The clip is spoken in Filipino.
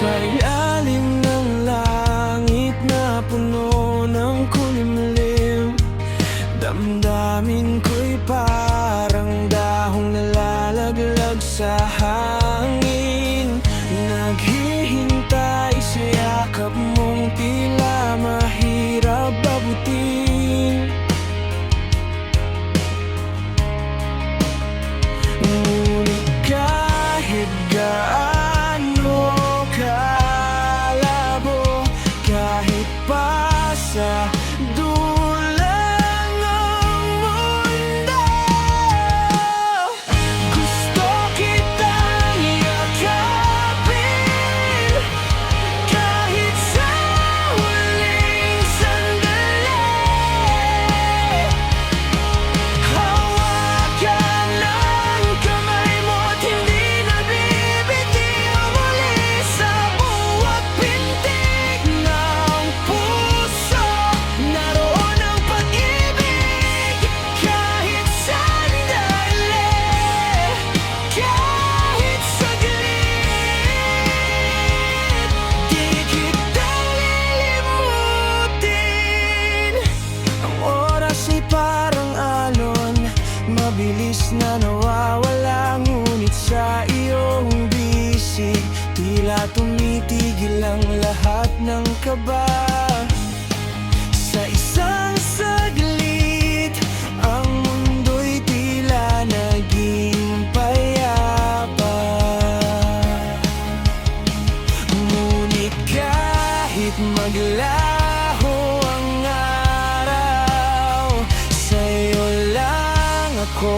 Sa ilalim ng langit na puno ng kulimlim, damdamin ko'y parang dahong nalalaglag sa hangin. Naghihintay sa yakap mong tila mahirap abutin. Ngunit kahit gaano kalabo, kahit pa sa dulang ng mundo, gusto kitang yakapin. Kahit sa huling sandali, hawakan ng kamay mo't hindi nabibitiw muli. Sa buwat pintig ng puso, naroon ang pag-ibig. Kahit sandali, kahit saglit, di kita lilimutin. Ang oras ay parang alon, mabilis na nawawala. Ngunit sa iyong bisig, tila tumitigil ang lahat ng kaba. Sa isang saglit, ang mundo'y tila naging payapa. Ngunit kahit maglaho ang araw, sa'yo lang ako